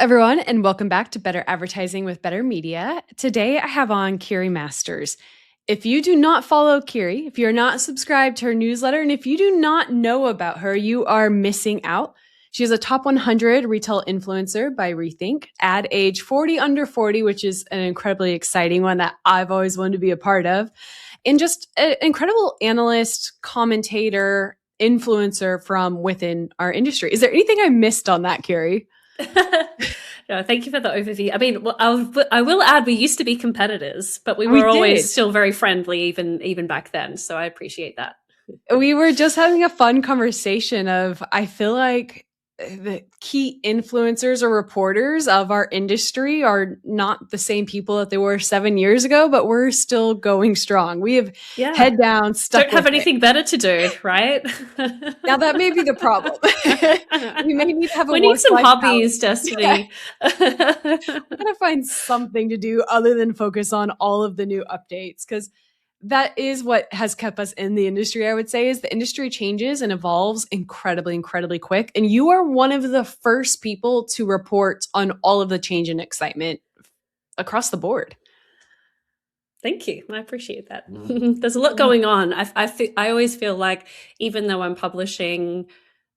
everyone, and welcome back to Better Advertising with Better Media. Today, I have on Kiri Masters. If you do not follow Kiri, if you're not subscribed to her newsletter, and if you do not know about her, you are missing out. She is a top 100 retail influencer by Rethink, ad age 40 under 40, which is an incredibly exciting one that I've always wanted to be a part of, and just an incredible analyst, commentator, influencer from within our industry. Is there anything I missed on that, Kiri? No, thank you for the overview. I mean, I will add, we used to be competitors, but we were always still very friendly, even back then. So I appreciate that. We were just having a fun conversation of, I feel like the key influencers or reporters of our industry are not the same people that they were 7 years ago, but we're still going strong. We have head down, stuck. Don't have anything better to do, right? Now that may be the problem. We may need to have we need some hobbies, Destiny. We're gonna find something to do other than focus on all of the new updates, because that is what has kept us in the industry. I would say is the industry changes and evolves incredibly, incredibly quick. And you are one of the first people to report on all of the change and excitement across the board. Thank you. I appreciate that. There's a lot going on. I always feel like, even though I'm publishing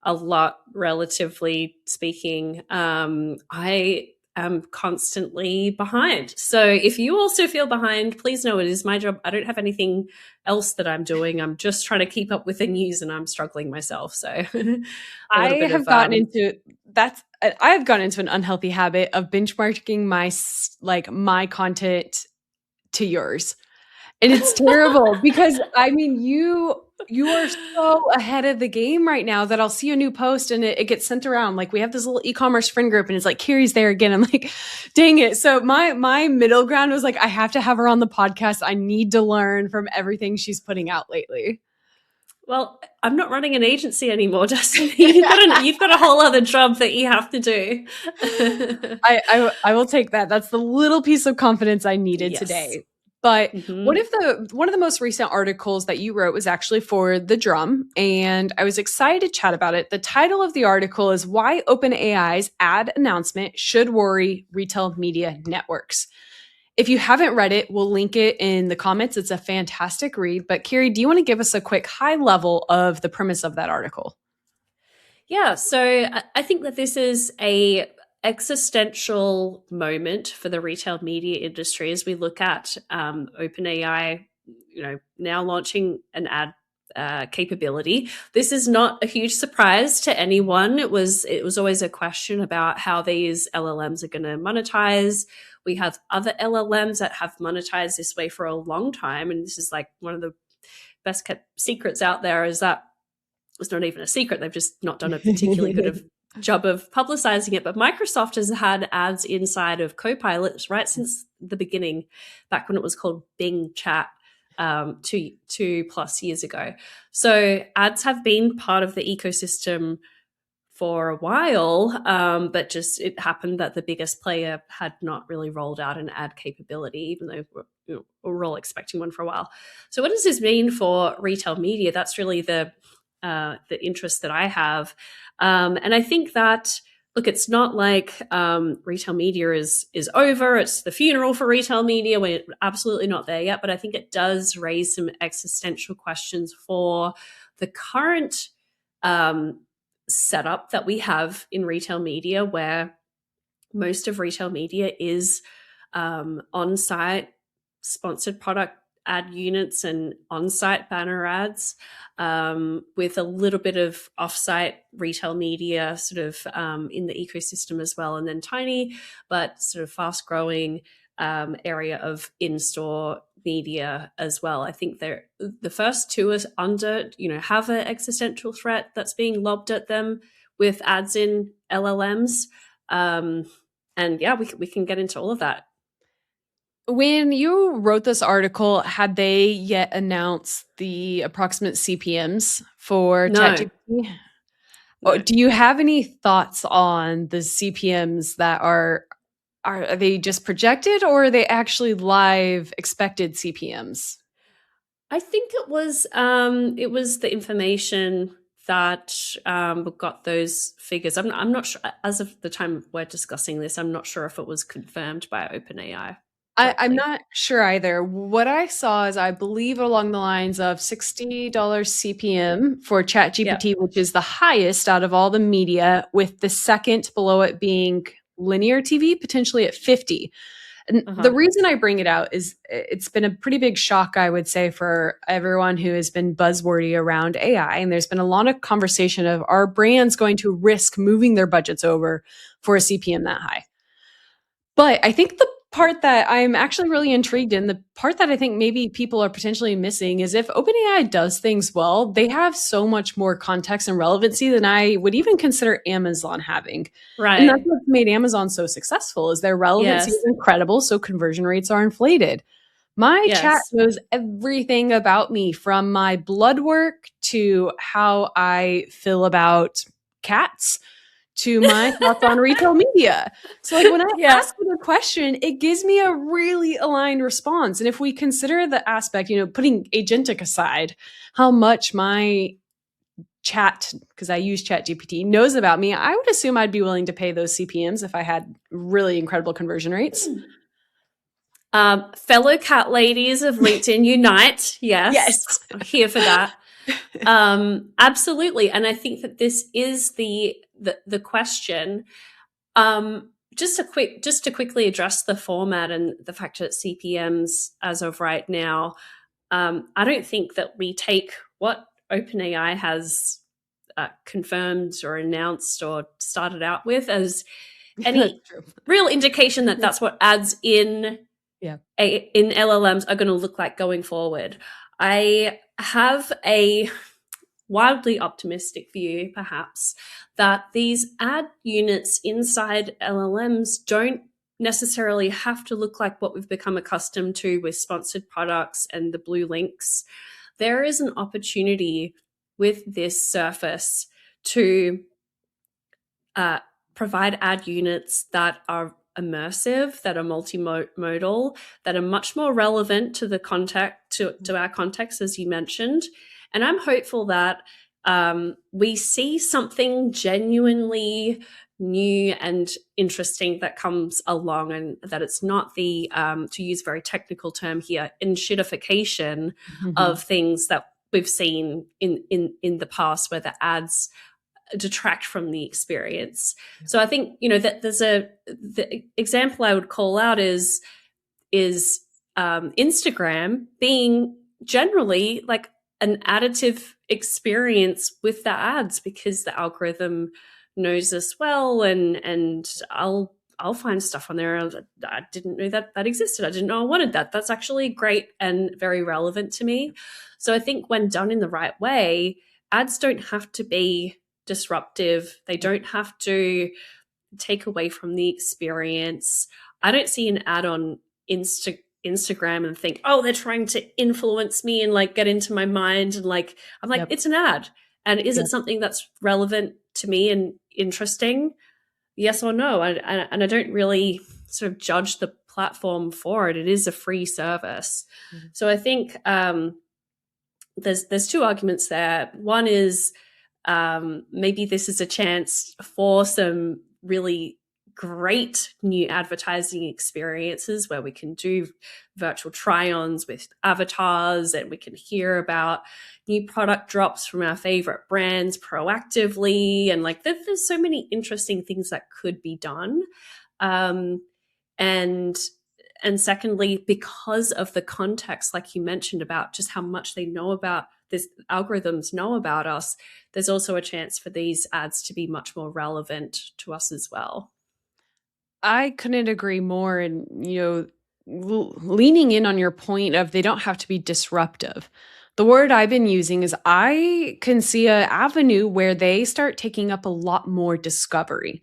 a lot, relatively speaking, I am constantly behind. So if you also feel behind, please know it is my job. I don't have anything else that I'm doing. I'm just trying to keep up with the news, and I'm struggling myself. So I have gotten into an unhealthy habit of benchmarking my content to yours. And it's terrible because, I mean, you are so ahead of the game right now that I'll see a new post and it gets sent around. Like, we have this little e-commerce friend group and it's like, Kiri's there again. I'm like, dang it. So my middle ground was like, I have to have her on the podcast. I need to learn from everything she's putting out lately. Well, I'm not running an agency anymore, Destiny. You've got a whole other job that you have to do. I will take that. That's the little piece of confidence I needed today. But one of the most recent articles that you wrote was actually for The Drum, and I was excited to chat about it. The title of the article is Why OpenAI's Ad Announcement Should Worry Retail Media Networks. If you haven't read it, we'll link it in the comments. It's a fantastic read. But Kiri, do you want to give us a quick high level of the premise of that article? Yeah, so I think that this is a existential moment for the retail media industry as we look at OpenAI, now launching an ad capability. This is not a huge surprise to anyone. It was always a question about how these LLMs are going to monetize. We have other LLMs that have monetized this way for a long time, and this is like one of the best kept secrets out there. Is that it's not even a secret. They've just not done a particularly good job of publicizing it. But Microsoft has had ads inside of Copilot right since the beginning, back when it was called Bing Chat, 2+ years ago. So ads have been part of the ecosystem for a while, but just it happened that the biggest player had not really rolled out an ad capability, even though we're all expecting one for a while. So what does this mean for retail media? That's really the interest that I have. And I think that, look, it's not like retail media is over. It's the funeral for retail media. We're absolutely not there yet. But I think it does raise some existential questions for the current setup that we have in retail media, where most of retail media is on-site sponsored product ad units and on-site banner ads, with a little bit of off-site retail media sort of in the ecosystem as well, and then tiny but sort of fast-growing area of in-store media as well. I think the first two is have an existential threat that's being lobbed at them with ads in LLMs, and yeah, we can get into all of that. When you wrote this article, had they yet announced the approximate CPMs for ChatGPT? No. Do you have any thoughts on the CPMs that are they just projected, or are they actually live expected CPMs? I think it was the information that got those figures. I'm not sure, as of the time we're discussing this, I'm not sure if it was confirmed by OpenAI I'm directly. not sure either. What I saw is, I believe, along the lines of $60 CPM for Yeah. ChatGPT, which is the highest out of all the media, with the second below it being linear TV, potentially at 50. And the Uh-huh. reason I bring it out is it's been a pretty big shock, I would say, for everyone who has been buzzwordy around AI. And there's been a lot of conversation of, are brands going to risk moving their budgets over for a CPM that high? But I think the part that I'm actually really intrigued in, the part that I think maybe people are potentially missing, is if OpenAI does things well, they have so much more context and relevancy than I would even consider Amazon having. And that's Right. what's made Amazon so successful, is their relevancy is Yes. incredible, so conversion rates are inflated. My chat Yes. knows everything about me, from my blood work to how I feel about cats to my thoughts on retail media. So, like, when I Yeah. ask it a question, it gives me a really aligned response. And if we consider the aspect, putting agentic aside, how much my chat, because I use Chat GPT, knows about me, I would assume I'd be willing to pay those CPMs if I had really incredible conversion rates. Fellow cat ladies of LinkedIn Unite. Yes, Yes. I'm here for that. Absolutely. And I think that this is the question. Just to quickly address the format and the fact that CPMs as of right now, I don't think that we take what OpenAI has confirmed or announced or started out with as That's any true. real indication that that's what ads Yeah. in LLMs are going to look like going forward. I have a wildly optimistic view, perhaps, that these ad units inside LLMs don't necessarily have to look like what we've become accustomed to with sponsored products and the blue links. There is an opportunity with this surface to uh, provide ad units that are immersive, that are multimodal, that are much more relevant to the context to our context, as you mentioned. And I'm hopeful that we see something genuinely new and interesting that comes along, and that it's not the to use a very technical term here, enshittification Mhm. of things that we've seen in the past, where the ads detract from the experience. So I think that there's the example I would call out is Instagram being generally like an additive experience with the ads, because the algorithm knows us well, and I'll find stuff on there. I didn't know that existed. I didn't know I wanted that. That's actually great and very relevant to me. So I think when done in the right way, ads don't have to be disruptive. They don't have to take away from the experience. I don't see an ad on Instagram and think, oh, they're trying to influence me and like get into my mind. And like, I'm like, Yep. it's an ad. And is it Yep. something that's relevant to me and interesting? Yes or no? And I don't really sort of judge the platform for it. It is a free service. Mhm. So I think there's two arguments there. One is maybe this is a chance for some really great new advertising experiences where we can do virtual try-ons with avatars, and we can hear about new product drops from our favorite brands proactively, and like there's so many interesting things that could be done. Um, and and secondly, because of the context, like you mentioned, about just how much they know about this, algorithms know about us, there's also a chance for these ads to be much more relevant to us as well. I couldn't agree more. And, leaning in on your point of, they don't have to be disruptive. The word I've been using is, I can see a avenue where they start taking up a lot more discovery.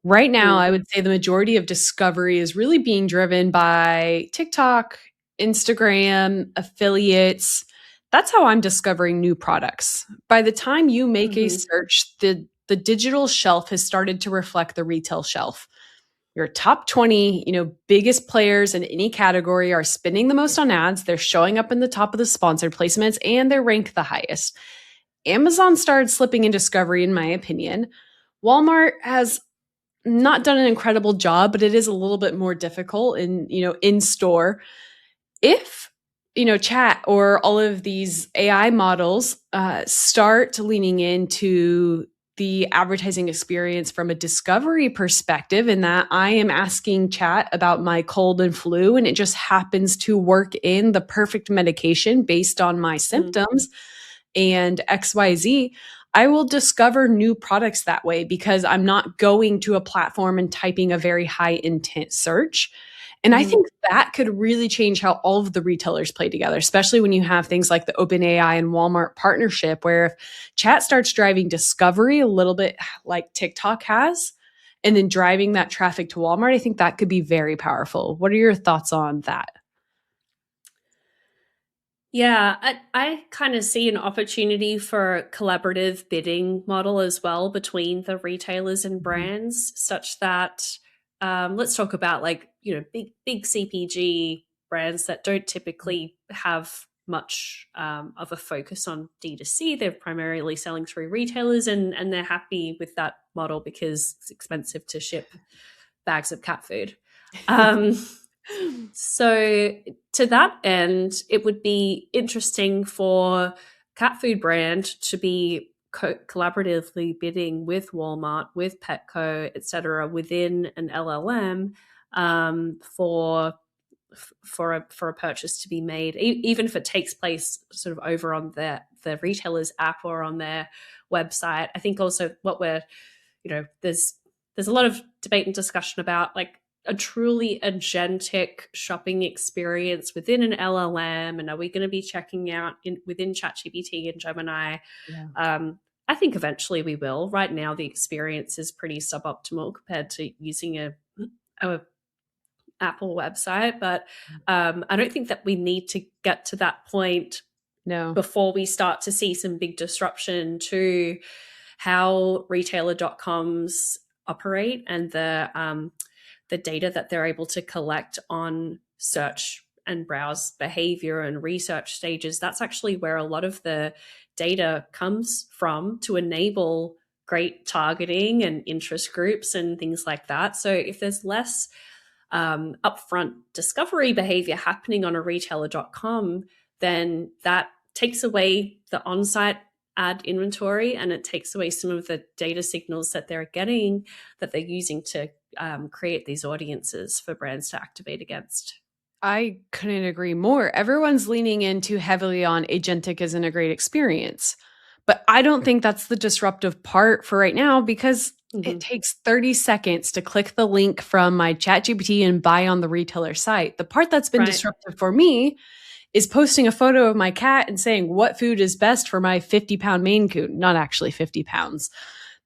Right now, Mm. I would say the majority of discovery is really being driven by TikTok, Instagram, affiliates. That's how I'm discovering new products. By the time you make a Hmm. search, the digital shelf has started to reflect the retail shelf. Your top 20, biggest players in any category are spending the most on ads. They're showing up in the top of the sponsored placements, and they're ranked the highest. Amazon started slipping in discovery, in my opinion. Walmart has not done an incredible job, but it is a little bit more difficult in store. If chat or all of these AI models start leaning into the advertising experience from a discovery perspective, in that I am asking chat about my cold and flu, and it just happens to work in the perfect medication based on my Mm. symptoms and XYZ, I will discover new products that way because I'm not going to a platform and typing a very high intent search. And I Mhm. think that could really change how all of the retailers play together, especially when you have things like the OpenAI and Walmart partnership, where if chat starts driving discovery a little bit like TikTok has, and then driving that traffic to Walmart, I think that could be very powerful. What are your thoughts on that? Yeah, I kind of see an opportunity for a collaborative bidding model as well between the retailers and Mhm. brands, such that let's talk about like big CPG brands that don't typically have much of a focus on D2C. They're primarily selling through retailers, and they're happy with that model because it's expensive to ship bags of cat food. Um, so, to that end, it would be interesting for cat food brand to be collaboratively bidding with Walmart, with Petco, etc., within an LLM for a purchase to be made, even if it takes place sort of over on the retailer's app or on their website. I think also what we're there's a lot of debate and discussion about like a truly agentic shopping experience within an LLM, and are we going to be checking out within ChatGPT and Gemini? Yeah. Um, I think eventually we will. Right now, the experience is pretty suboptimal compared to using a Apple website, but I don't think that we need to get to that point No. before we start to see some big disruption to how retailer.coms operate and the data that they're able to collect on search and browse behavior and research stages. That's actually where a lot of the data comes from to enable great targeting and interest groups and things like that. So if there's less upfront discovery behavior happening on a retailer.com, then that takes away the on site ad inventory and it takes away some of the data signals that they're getting that they're using to create these audiences for brands to activate against. I couldn't agree more. Everyone's leaning in too heavily on agentic isn't a great experience. But I don't think that's the disruptive part for right now because it Mm-hmm. takes 30 seconds to click the link from my ChatGPT and buy on the retailer site. The part that's been Right. disruptive for me is posting a photo of my cat and saying what food is best for my 50-pound Maine Coon, not actually 50 pounds.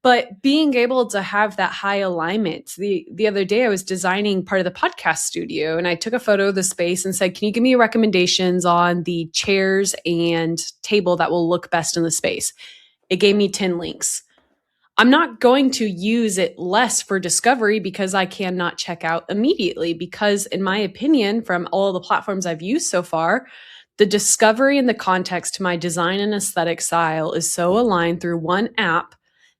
But being able to have that high alignment. The other day I was designing part of the podcast studio and I took a photo of the space and said, "Can you give me recommendations on the chairs and table that will look best in the space?" It gave me 10 links. I'm not going to use it less for discovery because I cannot check out immediately. Because, in my opinion, from all the platforms I've used so far, the discovery and the context to my design and aesthetic style is so aligned through one app.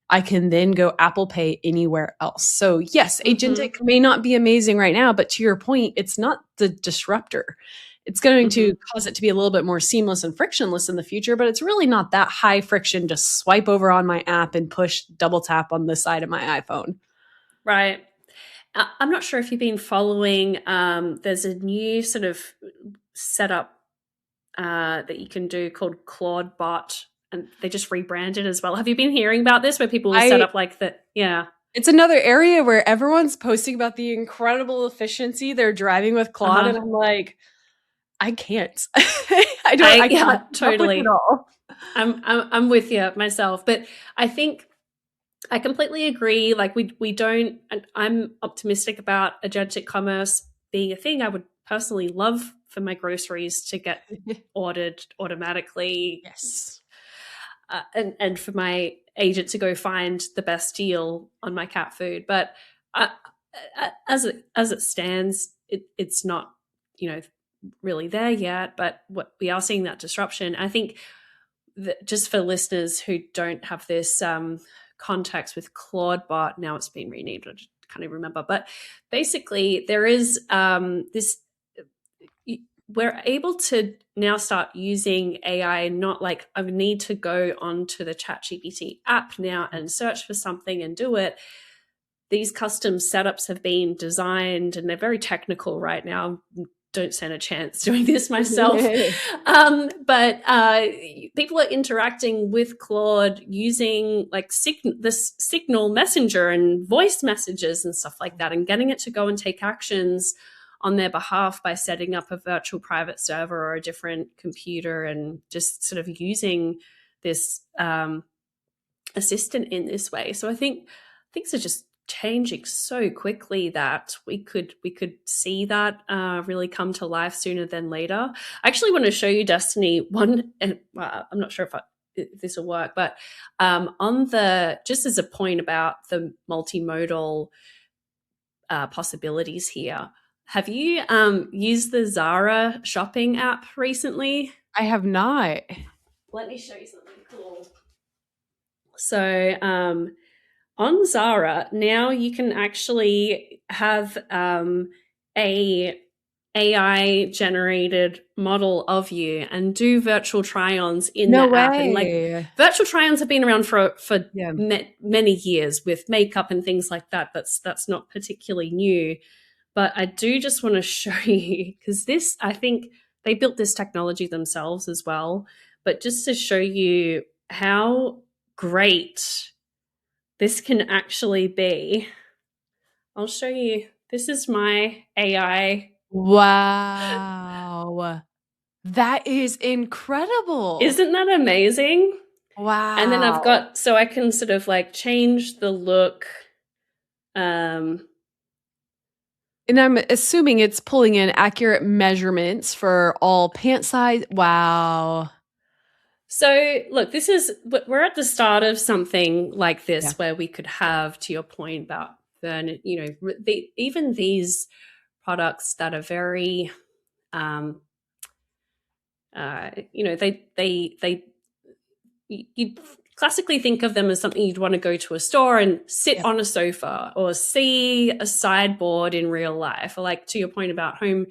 I can then go Apple Pay anywhere else. So, yes, Mm-hmm. agentic may not be amazing right now, but to your point, it's not the disruptor. It's going Mm-hmm. to cause it to be a little bit more seamless and frictionless in the future, but it's really not that high friction to swipe over on my app and push double tap on the side of my iPhone. Right. I'm not sure if you've been following. There's a new sort of setup that you can do called Claude Bot, and they just rebranded as well. Have you been hearing about this, where people will set I up like the yeah? It's another area where everyone's posting about the incredible efficiency they're driving with Uh Claude and huh. I'm like, I can't. I Yeah, cannot keep up with it totally. all. I'm with you myself, but I think I completely agree. Like we don't. And I'm optimistic about agentic commerce being a thing. I would personally love for my groceries to get ordered automatically, Yes. and for my agent to go find the best deal on my cat food. But uh, as it stands, it's not really there yet. But what we are seeing that disruption. I think just for listeners who don't have this context with Claude Bot, now it's been renamed. I can't even remember, but basically there is this. We're able to now start using AI, not like I need to go onto the ChatGPT app now and search for something and do it. These custom setups have been designed and they're very technical right now. Don't stand a chance doing this myself. But people are interacting with Claude using like this Signal Messenger and voice messages and stuff like that, and getting it to go and take actions on their behalf by setting up a virtual private server or a different computer, and just sort of using this assistant in this way. So I think things are just changing so quickly that we could see that really come to life sooner than later. I actually want to show you, Destiny, one, and I'm not sure if this will work, but on the, just as a point about the multimodal possibilities here, have you used the Zara shopping app recently? I have not. Let me show you something cool. So on Zara, now you can actually have a AI generated model of you and do virtual try-ons in No the app. And like, way. virtual try-ons have been around for Yeah. many years with makeup and things like that. That's not particularly new. But I do just want to show you, because this, I think they built this technology themselves as well, but just to show you how great this can actually be. I'll show you. This is my AI. Wow. That is incredible. Isn't that amazing? Wow. And then I've got, so I can sort of like change the look. And I'm assuming it's pulling in accurate measurements for all pant size. Wow. So look, we're at the start of something like this, Yeah. where we could have, to your point about even these products that are very, they you classically think of them as something you'd want to go to a store and sit on a sofa or see a sideboard in real life, or like to your point about home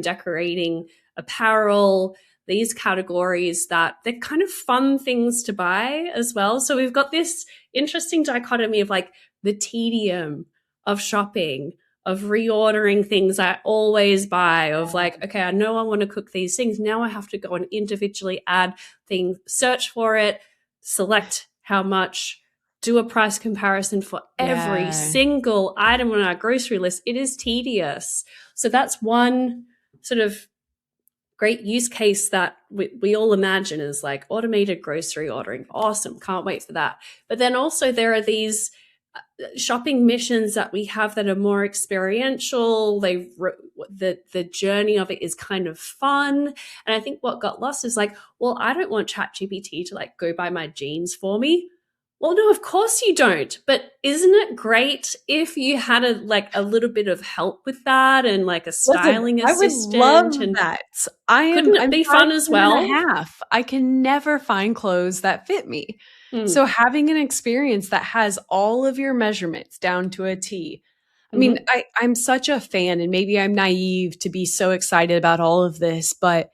decorating, apparel, these categories that they're kind of fun things to buy as well. So we've got this interesting dichotomy of like the tedium of shopping, of reordering things I always buy, of like, okay, I know I want to cook these things. Now I have to go and individually add things, search for it, select how much, do a price comparison for every single item on our grocery list. It is tedious. So that's one sort of great use case that we all imagine is like automated grocery ordering. Awesome. Can't wait for that. But then also there are these shopping missions that we have that are more experiential. The journey of it is kind of fun. And I think what got lost is like, well, I don't want ChatGPT to like go buy my jeans for me. Well, no, of course you don't. But isn't it great if you had a little bit of help with that, and like a styling assistant? I would love that. Couldn't it be fun as well? I can never find clothes that fit me. So having an experience that has all of your measurements down to a T. I mean, I'm such a fan, and maybe I'm naive to be so excited about all of this, but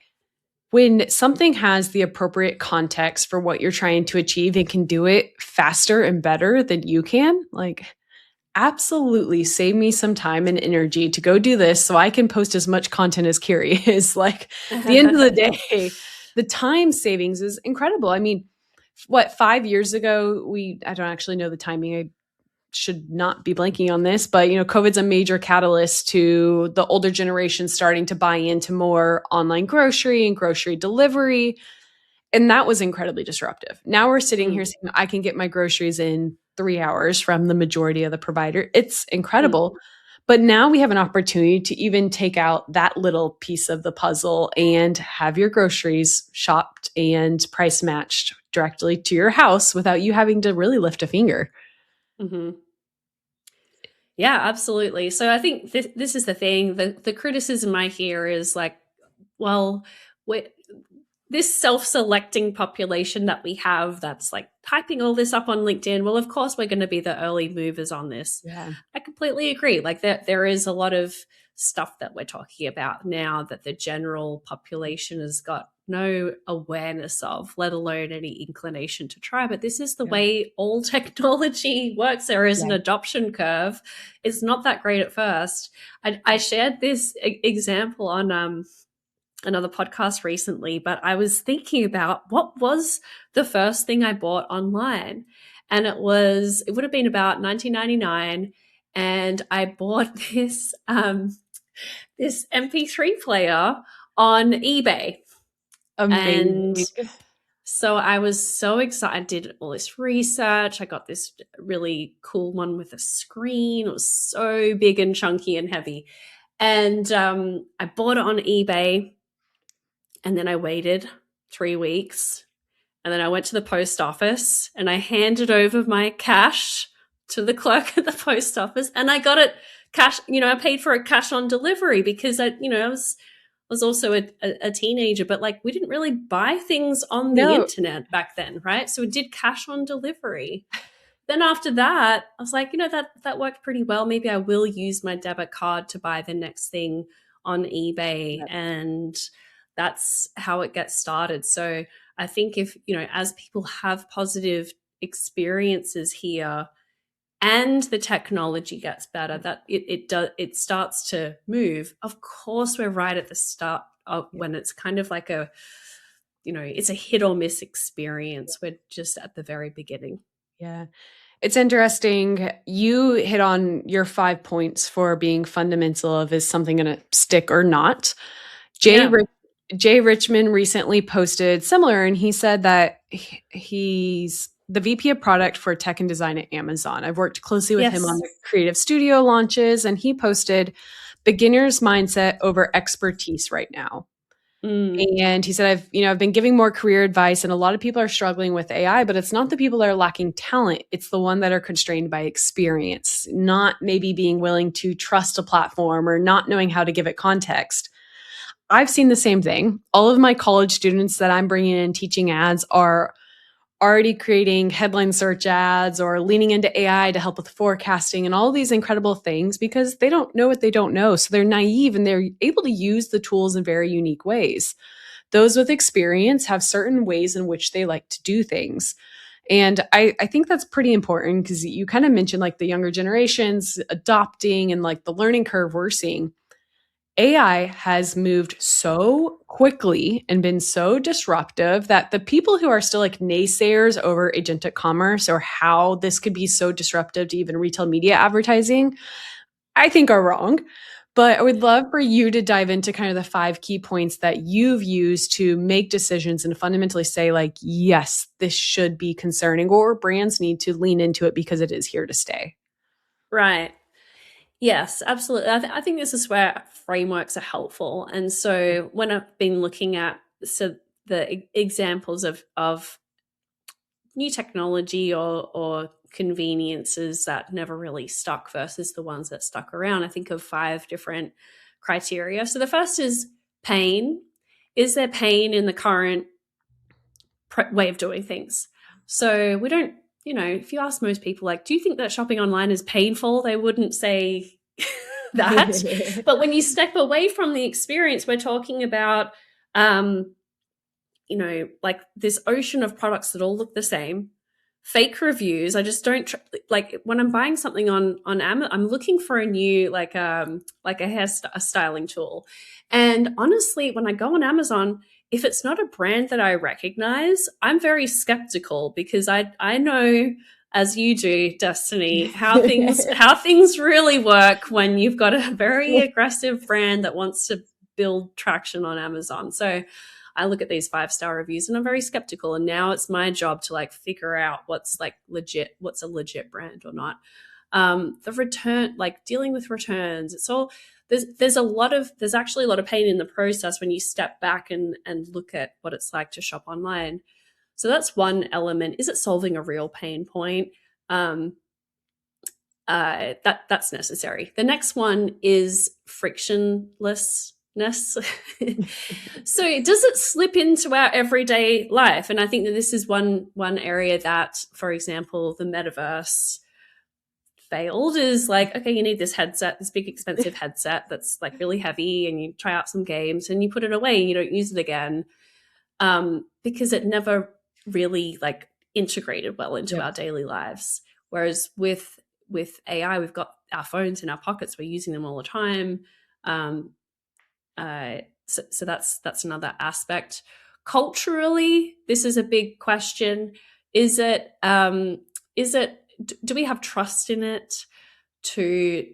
when something has the appropriate context for what you're trying to achieve and can do it faster and better than you can, like, absolutely save me some time and energy to go do this so I can post as much content as Kiri is. Like, at the end of the day, the time savings is incredible. I mean, 5 years ago, I don't actually know the timing. I should not be blanking on this, but COVID's a major catalyst to the older generation starting to buy into more online grocery and grocery delivery. And that was incredibly disruptive. Now we're sitting here saying, I can get my groceries in 3 hours from the majority of the provider. It's incredible. But now we have an opportunity to even take out that little piece of the puzzle and have your groceries shopped and price matched directly to your house without you having to really lift a finger. Yeah, absolutely. So I think this is the thing. The criticism I hear is like, well, this self-selecting population that we have that's like typing all this up on LinkedIn, well, of course we're going to be the early movers on this. Yeah. I completely agree. Like there is a lot of stuff that we're talking about now that the general population has got no awareness of, let alone any inclination to try. But this is the Yeah. way all technology works. There is an Yeah. adoption curve. It's not that great at first. I shared this example on another podcast recently, but I was thinking about what was the first thing I bought online. And it would have been about 1999. And I bought this MP3 player on eBay. And Amazing. so I was so excited. I did all this research. I got this really cool one with a screen. It was so big and chunky and heavy. And I bought it on eBay. And then I waited 3 weeks. And then I went to the post office and I handed over my cash to the clerk at the post office. And I got it cash, I paid for it cash on delivery because I was also a teenager, but like we didn't really buy things on the No. internet back then, right? So we did cash on delivery. Then after that, I was like, that worked pretty well. Maybe I will use my debit card to buy the next thing on eBay. Yep. And that's how it gets started. So I think if, as people have positive experiences here and the technology gets better, that it starts to move. Of course, we're right at the start of when it's kind of like it's a hit or miss experience. We're just at the very beginning. Yeah. It's interesting. You hit on your 5 points for being fundamental of is something going to stick or not. Jay, Yeah. Rich- Jay Richmond recently posted similar, and he said that he's the VP of product for tech and design at Amazon. I've worked closely with him on Yes. the creative studio launches, and he posted beginner's mindset over expertise right now. Mm. And he said, I've been giving more career advice, and a lot of people are struggling with AI, but it's not the people that are lacking talent. It's the one that are constrained by experience, not maybe being willing to trust a platform or not knowing how to give it context. I've seen the same thing. All of my college students that I'm bringing in teaching ads are already creating headline search ads or leaning into AI to help with forecasting and all these incredible things because they don't know what they don't know. So they're naive and they're able to use the tools in very unique ways. Those with experience have certain ways in which they like to do things. And I think that's pretty important because you kind of mentioned like the younger generations adopting and like the learning curve we're seeing. AI has moved so quickly and been so disruptive that the people who are still like naysayers over agentic commerce or how this could be so disruptive to even retail media advertising, I think are wrong. But I would love for you to dive into kind of the 5 key points that you've used to make decisions and fundamentally say, like, yes, this should be concerning, or brands need to lean into it because it is here to stay. Right. Yes, absolutely. I think this is where frameworks are helpful. And so when I've been looking at the examples of new technology or conveniences that never really stuck versus the ones that stuck around, I think of 5 different criteria. So the first is pain. Is there pain in the current way of doing things? So we don't, if you ask most people, like, do you think that shopping online is painful? They wouldn't say that. But when you step away from the experience, we're talking about, like this ocean of products that all look the same, fake reviews. I just don't like when I'm buying something on Amazon. I'm looking for a new like a styling tool, and honestly, when I go on Amazon, if it's not a brand that I recognize, I'm very skeptical because I know, as you do, Destiny, how things really work when you've got a very aggressive brand that wants to build traction on Amazon. So I look at these 5-star reviews and I'm very skeptical. And now it's my job to like figure out what's a legit brand or not. The return, like dealing with returns, it's all there's actually a lot of pain in the process when you step back and look at what it's like to shop online. So that's one element. Is it solving a real pain point? That's necessary. The next one is frictionlessness. So does it slip into our everyday life? And I think that this is one area that, for example, the metaverse failed, is like, okay, you need this headset, this big expensive headset that's like really heavy, and you try out some games and you put it away and you don't use it again, because it never really like integrated well into Yep. our daily lives. Whereas with AI, we've got our phones in our pockets, we're using them all the time. um, so that's another aspect. Culturally, this is a big question. Is it do we have trust in it to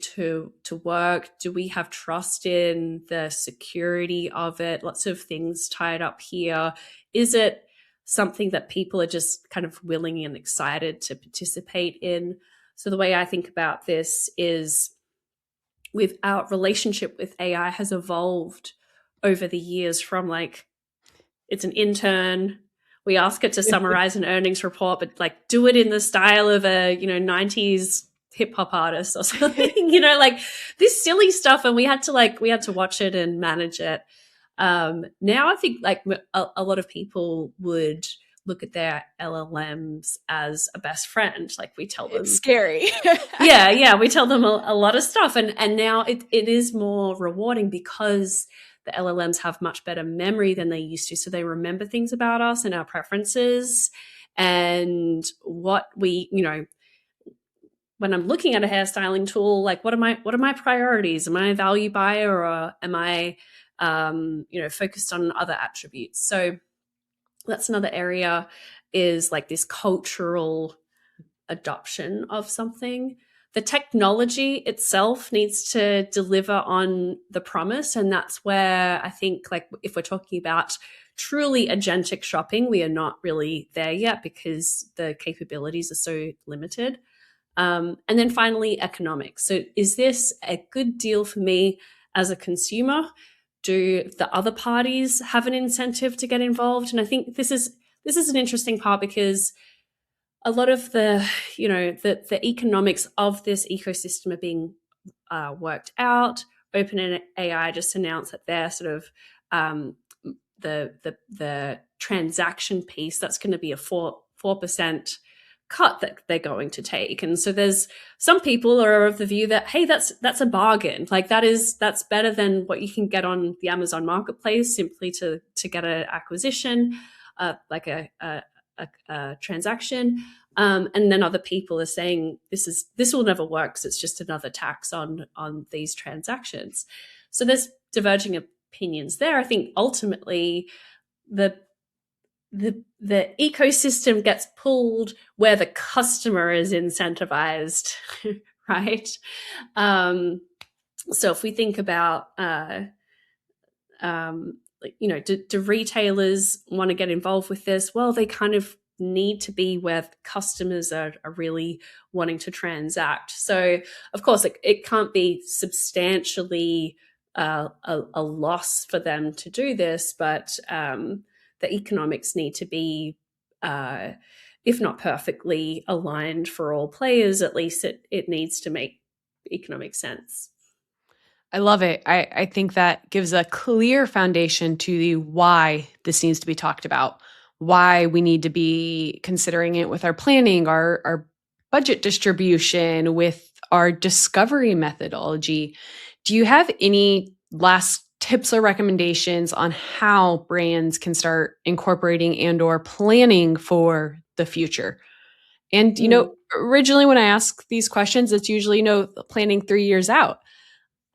work? Do we have trust in the security of it? Lots of things tied up here. Is it something that people are just kind of willing and excited to participate in? So the way I think about this is, with our relationship with AI has evolved over the years from like, it's an intern, we ask it to summarize an earnings report, but like do it in the style of a 90s hip hop artist or something, like this silly stuff, and we had to watch it and manage it. Now I think like a lot of people would look at their LLMs as a best friend. Like we tell It's them, scary. yeah, we tell them a lot of stuff, and now it is more rewarding because the LLMs have much better memory than they used to, so they remember things about us and our preferences, and what we, when I'm looking at a hairstyling tool, like what are my priorities? Am I a value buyer, or am I focused on other attributes? So that's another area, is like this cultural adoption of something. The technology itself needs to deliver on the promise, and that's where I think, like, if we're talking about truly agentic shopping, we are not really there yet because the capabilities are so limited. And then finally, economics. So is this a good deal for me as a consumer? Do the other parties have an incentive to get involved? And I think this is an interesting part, because a lot of the the economics of this ecosystem are being worked out. OpenAI just announced that they're sort of the transaction piece, that's going to be a 4% cut that they're going to take. And so there's some people are of the view that, hey, that's a bargain. Like that's better than what you can get on the Amazon marketplace simply to get an acquisition, like a transaction. And then other people are saying this will never work because it's just another tax on these transactions. So there's diverging opinions there. I think ultimately the ecosystem gets pulled where the customer is incentivized, right? So if we think about do retailers want to get involved with this? Well, they kind of need to be where customers are really wanting to transact. So, of course, it can't be substantially a loss for them to do this, but the economics need to be, if not perfectly aligned for all players, at least it needs to make economic sense. I love it. I think that gives a clear foundation to the why this needs to be talked about, why we need to be considering it with our planning, our budget distribution, with our discovery methodology. Do you have any last tips or recommendations on how brands can start incorporating and or planning for the future? And, originally when I ask these questions, it's usually, planning 3 years out.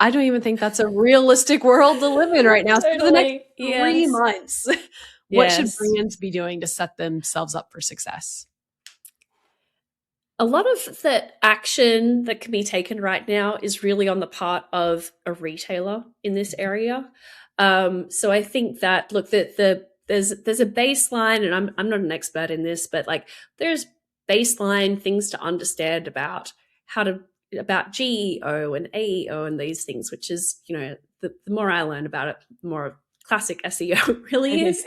I don't even think that's a realistic world to live in right now. So for the next Totally. 3 Yes. months, what should Yes. brands be doing to set themselves up for success? A lot of the action that can be taken right now is really on the part of a retailer in this area. So I think that, look, there's a baseline, and I'm not an expert in this, but like there's baseline things to understand about about GEO and AEO and these things, which is, the more I learn about it, the more classic SEO really is.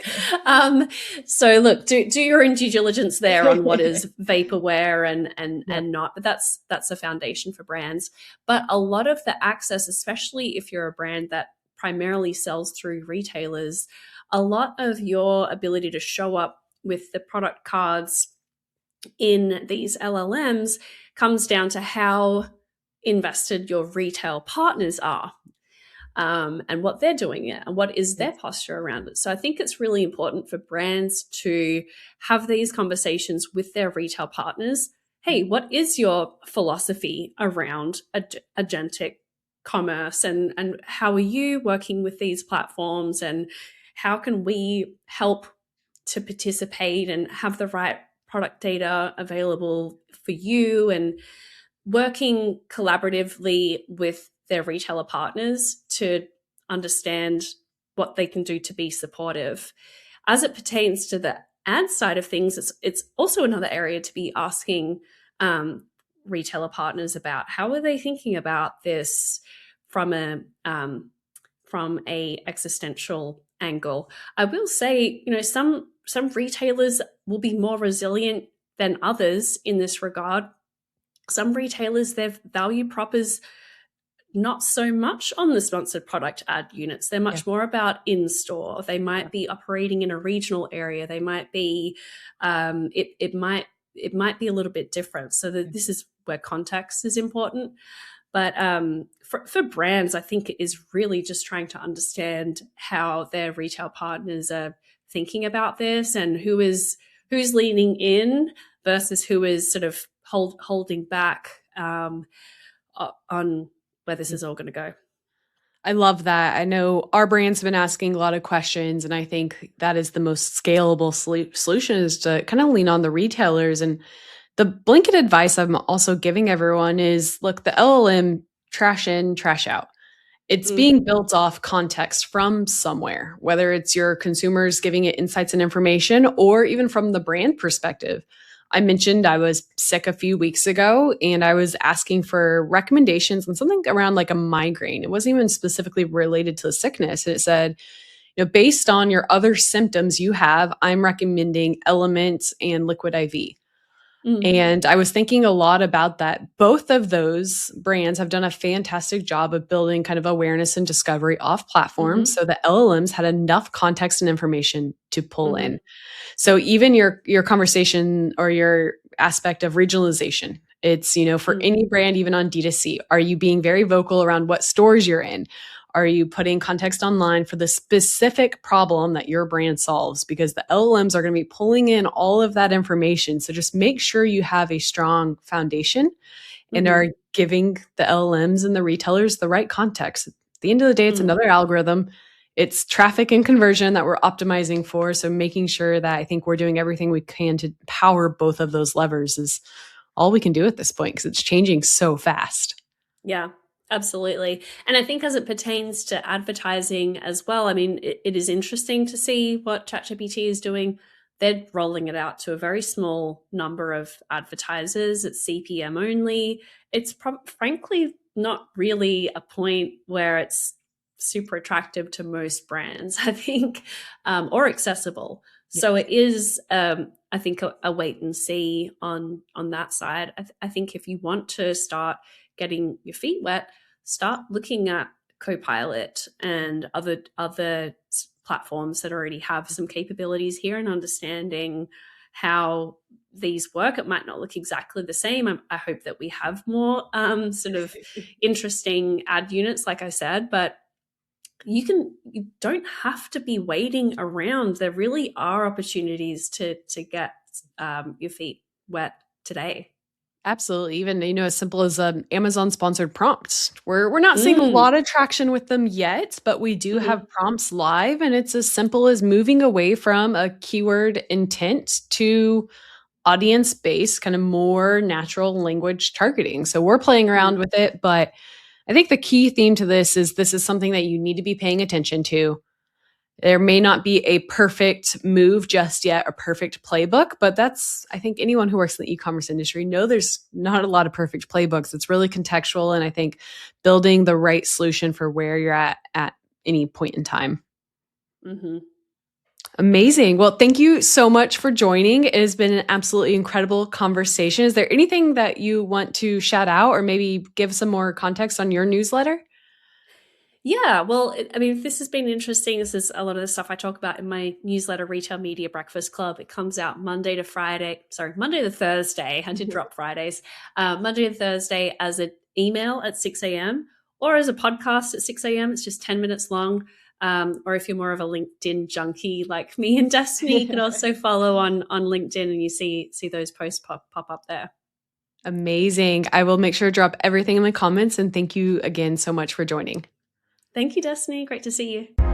So look, do your own due diligence there on what is vaporware and not, but that's a foundation for brands. But a lot of the access, especially if you're a brand that primarily sells through retailers, a lot of your ability to show up with the product cards in these LLMs comes down to how invested your retail partners are, and what they're doing it and what is their posture around it. So I think it's really important for brands to have these conversations with their retail partners. Hey, what is your philosophy around agentic commerce, and how are you working with these platforms, and how can we help to participate and have the right product data available for you, and working collaboratively with their retailer partners to understand what they can do to be supportive. As it pertains to the ad side of things, it's also another area to be asking retailer partners about how are they thinking about this from a existential angle. I will say, some retailers will be more resilient than others in this regard. Some retailers, their value prop is not so much on the sponsored product ad units. They're much more about in-store. They might be operating in a regional area. They might be, it might be a little bit different. So this is where context is important. But for brands, I think it is really just trying to understand how their retail partners are thinking about this, and who's leaning in versus who is sort of holding back on where this is all going to go. I love that. I know our brand's been asking a lot of questions, and I think that is the most scalable solution, is to kind of lean on the retailers. And the blanket advice I'm also giving everyone is, look, the LLM, trash in, trash out. It's being built off context from somewhere, whether it's your consumers giving it insights and information, or even from the brand perspective. I mentioned I was sick a few weeks ago, and I was asking for recommendations on something around like a migraine. It wasn't even specifically related to the sickness. And it said, based on your other symptoms you have, I'm recommending Element and Liquid IV. And I was thinking a lot about that. Both of those brands have done a fantastic job of building kind of awareness and discovery off platform. So the LLMs had enough context and information to pull in. So even your conversation or your aspect of regionalization, it's, for any brand, even on D2C, are you being very vocal around what stores you're in? Are you putting context online for the specific problem that your brand solves? Because the LLMs are going to be pulling in all of that information. So just make sure you have a strong foundation and are giving the LLMs and the retailers the right context. At the end of the day, it's another algorithm. It's traffic and conversion that we're optimizing for. So making sure that I think we're doing everything we can to power both of those levers is all we can do at this point, because it's changing so fast. Yeah, absolutely. And I think as it pertains to advertising as well, I mean, it is interesting to see what ChatGPT is doing. They're rolling it out to a very small number of advertisers. It's CPM only. It's frankly not really a point where it's super attractive to most brands, I think, or accessible. Yes. So it is, I think, a wait and see on that side. I think if you want to start getting your feet wet, start looking at Copilot and other platforms that already have some capabilities here, and understanding how these work. It might not look exactly the same. I hope that we have more sort of interesting ad units, like I said, but you don't have to be waiting around. There really are opportunities to get your feet wet today. Absolutely. Even, as simple as an Amazon sponsored prompt. We're not seeing a lot of traction with them yet, but we do have prompts live, and it's as simple as moving away from a keyword intent to audience-based, kind of more natural language targeting. So we're playing around with it, but I think the key theme to this is something that you need to be paying attention to. There may not be a perfect move just yet, a perfect playbook, but that's, I think anyone who works in the e-commerce industry know there's not a lot of perfect playbooks. It's really contextual, and I think building the right solution for where you're at any point in time. Amazing. Well, thank you so much for joining. It has been an absolutely incredible conversation. Is there anything that you want to shout out, or maybe give some more context on your newsletter? Yeah, well, I mean, this has been interesting. This is a lot of the stuff I talk about in my newsletter, Retail Media Breakfast Club. It comes out Monday to Friday, sorry, Monday to Thursday. I did drop Fridays. Monday to Thursday as an email at 6 a.m. or as a podcast at 6 a.m. It's just 10 minutes long. Or if you're more of a LinkedIn junkie like me and Destiny, you can also follow on LinkedIn and you see those posts pop up there. Amazing. I will make sure to drop everything in the comments, and thank you again so much for joining. Thank you, Destiny. Great to see you.